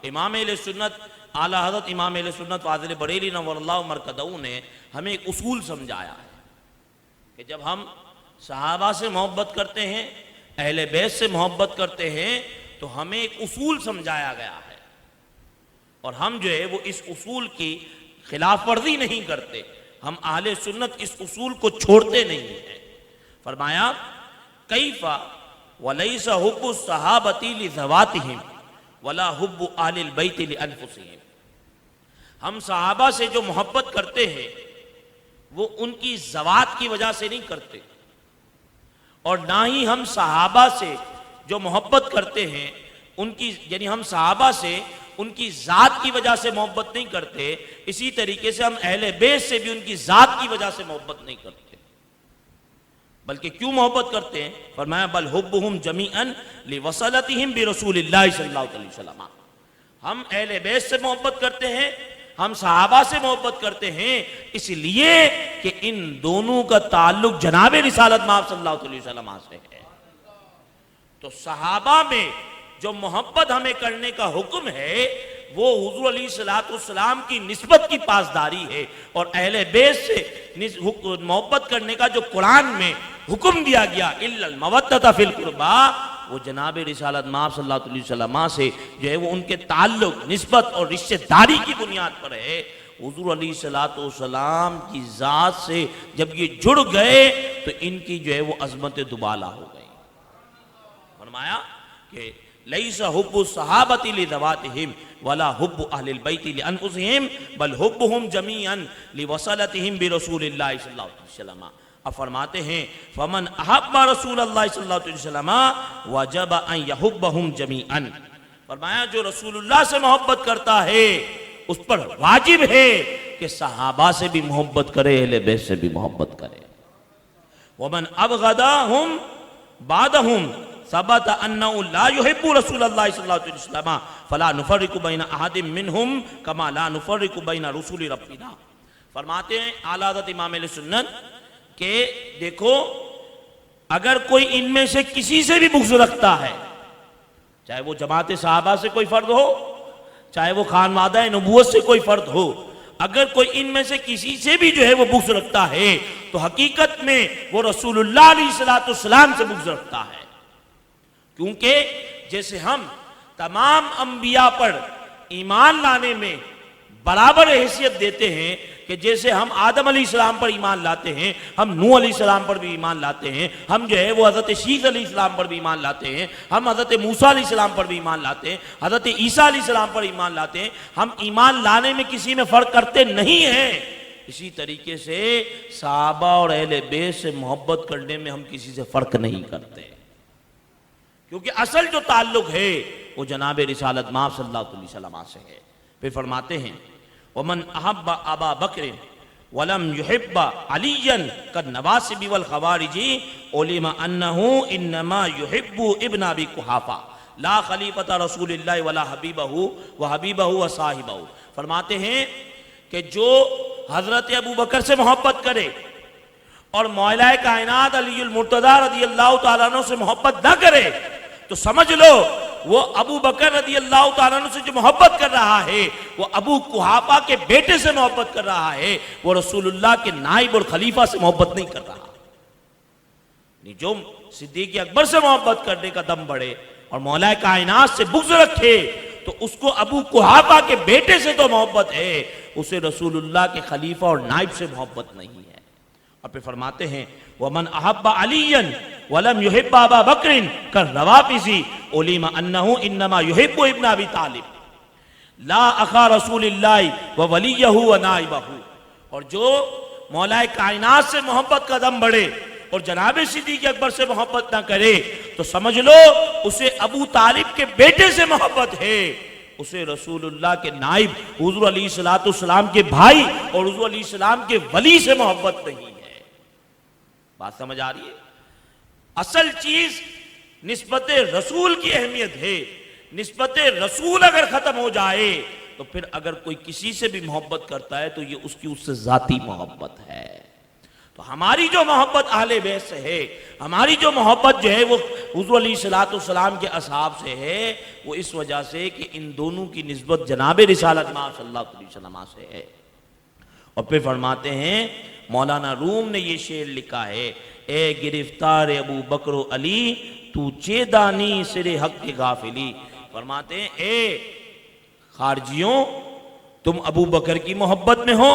इमाम अहले सुन्नत आला हज़रत इमाम अहले सुन्नत फाज़िल बरेली नव्वरल्लाहु मरकदहू ने हमें एक उसूल समझाया है कि जब हम सहाबा से मोहब्बत करते हैं, अहले बैत से मोहब्बत करते हैं, तो हमें एक उसूल समझाया गया है और हम जो है वो इस उसूल की खिलाफ वर्जी नहीं करते। हम अहले सुन्नत इस उसूल को छोड़ते नहीं हैं। फरमाया कैफा वलैसा हुब्बु सहाबती लिज़वातिहिम वला हुब्बु अहलिल बैति लिअनफुसिहिम। हम सहाबा से जो मोहब्बत करते हैं वो उनकी ज़वात की वजह से नहीं करते, और ना ही हम सहाबा से जो मोहब्बत करते हैं उनकी यानी हम सहाबा से उनकी ज़ात की वजह से मोहब्बत नहीं करते। इसी तरीके से हम अहले बैत से भी उनकी ज़ात की वजह से मोहब्बत नहीं करते। बल्कि क्यों मोहब्बत करते हैं? फरमाया बल हुब्बुहुम जमीअन लिवसलतिहिम बिरसूलिल्लाहि सल्लल्लाहु अलैहि वसल्लम। हम अहले बैत से मोहब्बत करते हैं, हम सहाबा से मोहब्बत करते हैं इसलिए कि इन दोनों का ताल्लुक जनाब रिसालत मआब सल्लल्लाहु अलैहि वसल्लम से है। तो सहाबा में जो मोहब्बत हमें करने का हुक्म है वो हुजूर अलैहिस्सलाम की निस्बत की पासदारी है, और अहले बैत से मोहब्बत करने का जो कुरान में हुक्म दिया गया इल्लल मवद्दत फिल कुर्बा, वो जनाब रिसालत मआब सल्लल्लाहु अलैहि वसल्लम से जो है वो उनके ताल्लुक निस्बत और रिश्तेदारी की बुनियाद पर है। हुजूर अलैहिस्सलाम की ज़ात से जब ये जुड़ गए तो इनकी जो है वो अज़मत दुबाला हो गई। फरमाया कि लैसा हुब्बु सहाबती लिज़वातिहिम वला हुब्बु अहलिल बैति लिअनफुसिहिम बल हुब्बुहुम जमीअन लिवसलतिहिम बिरसूलिल्लाहि सल्लल्लाहु अलैहि वसल्लम। अब फरमाते हैं फमन अहब्बा रसूलल्लाहि सल्लल्लाहु अलैहि वसल्लम वजब अन यहुब्बहुम जमीअन। फरमाया जो रसूलुल्लाह से मोहब्बत करता है उस पर वाजिब है कि सहाबा से भी मोहब्बत करे, अहले बैत से भी मोहब्बत करे। वमन अबगदाहुम बादहुम सबत अन्नहु ला युहिब्बु रसूलल्लाहि सल्लल्लाहु अलैहि वसल्लम फला नुफर्रिकु बैना अहदिम मिनहुम कमा ला नुफर्रिकु बैना रसूली रब्बिना। फरमाते हैं आला हज़रत इमाम अहले सुन्नत के देखो अगर कोई इनमें से किसी से भी बुग़्ज़ रखता है, चाहे वो जमात सहाबा से कोई फर्द हो, चाहे वो खानवादा नबूवत से कोई फर्द हो, अगर कोई इनमें से किसी से भी जो है वो बुग़्ज़ रखता है तो हकीकत में वो रसूलुल्लाह अलैहिस्सलाम से बुग़्ज़ रखता है। क्योंकि जैसे हम तमाम अंबिया पर ईमान लाने में बराबर हैसियत देते हैं कि जैसे हम आदम अलैहिस्सलाम पर ईमान लाते हैं, हम नूह अलैहिस्सलाम पर भी ईमान लाते हैं, हम जो है वो हज़रत शीस अलैहिस्सलाम पर भी ईमान लाते हैं, हम हज़रत मूसा अलैहिस्सलाम पर भी ईमान लाते हैं, हज़रत ईसा अलैहिस्सलाम पर ईमान लाते हैं, हम ईमान लाने में किसी में फ़र्क करते नहीं हैं। इसी तरीके से सहाबा और अहले बैत से मोहब्बत करने में हम किसी से फ़र्क नहीं करते, क्योंकि असल जो ताल्लुक है वो जनाब रिसालत मआब सल्लल्लाहु अलैहि वसल्लम से है। फिर फरमाते हैं वमन अहब्बा अबा बकर वलम युहिब्बा अलियन कद नवासिबी वल खवारिजी उलिमा अन्नहु इन्नमा युहिब्बु इब्न अबी कुहाफा ला खलीफता रसूलिल्लाह वला हबीबहु व हबीबहु व साहिबहु। फरमाते हैं कि जो हजरत अबू बकर से मोहब्बत करे और मौला कायनात अलीउल मुर्तज़ा रज़ियल्लाहु ताला अन्हु से मोहब्बत न करे तो समझ लो वो अबू बकर रज़ियल्लाहु ताला अन्हु से जो मोहब्बत कर रहा है वो अबू कुहाफा के बेटे से मोहब्बत कर रहा है, वो रसूलुल्लाह के नाइब और खलीफा से मोहब्बत नहीं कर रहा। जो सिद्दीक़ अकबर से मोहब्बत करने का दम बढ़े और मौला कायनात से बुग़्ज़ रखे तो उसको अबू कुहाफा के बेटे से तो मोहब्बत है, उसे रसूलुल्लाह के खलीफा और नाइब से मोहब्बत नहीं है। और फिर फरमाते हैं वमन अहब्बा अलियन वलम युहिब्बा अबा बकरिन कर रवाफिज़ी उलिमा अन्नहु इन्नमा युहिब्बु इब्न अबी तालिब ला अखा रसूलिल्लाहि व वलियहु व नाइबहु। और जो मौला कायनात से मोहब्बत का दम बढ़े और जनाब सिद्दीक़ अकबर से मोहब्बत ना करे तो समझ लो उसे अबू तालिब के बेटे से मोहब्बत है, उसे रसूलुल्लाह के नाइब हुज़ूर अलैहिस्सलाम के भाई और हुज़ूर अलैहिस्सलाम के वली से मोहब्बत नहीं है। बात समझ आ रही है? असल चीज निस्बत रसूल की अहमियत है। निस्बत रसूल अगर खत्म हो जाए तो फिर अगर कोई किसी से भी मोहब्बत करता है तो ये उसकी उससे जाती मोहब्बत है। तो हमारी जो मोहब्बत अहले बैत से है, हमारी जो मोहब्बत जो है वो हुज़ूर अलैहिस्सलाम के असहाब से है, वो इस वजह से कि इन दोनों की निस्बत जनाब रिसालत सल्लल्लाहु अलैहि वसल्लम से है। और फिर फरमाते हैं, मौलाना रूम ने ये शेर लिखा है, ए गिरफ्तार अबू बकर अली तू चेदानी सिरे हक के गाफिली। फरमाते हैं, ए खारजियों तुम अबू बकर की मोहब्बत में हो,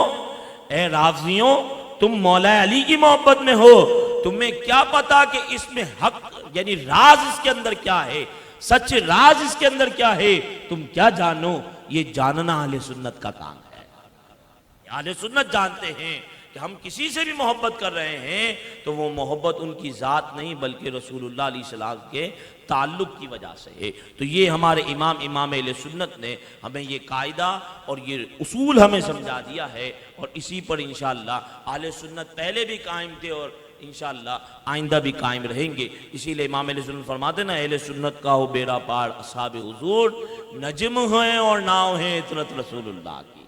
ए राफजियों तुम मौला अली की मोहब्बत में हो, तुम्हें क्या पता कि इसमें हक यानी राज इसके अंदर क्या है, सच राज इसके अंदर क्या है, तुम क्या जानो, ये जानना अहले सुन्नत का काम है। अहले सुन्नत जानते हैं कि हम किसी से भी मोहब्बत कर रहे हैं तो वो मोहब्बत उनकी ज़ात नहीं बल्कि रसूलुल्लाह अलैहि सल्लम के ताल्लुक़ की वजह से है। तो ये हमारे इमाम अहले सुन्नत ने हमें ये कायदा और ये उसूल हमें समझा दिया है, और इसी पर इंशाअल्लाह अहले सुन्नत पहले भी कायम थे और इंशाअल्लाह आइंदा भी कायम रहेंगे। इसीलिए इमाम अहले सुन्नत फरमाते ना, अहले सुन्नत का हो बेड़ा पार असहाब हुजूर, नजम है और नाव है इतरत रसूलुल्लाह की।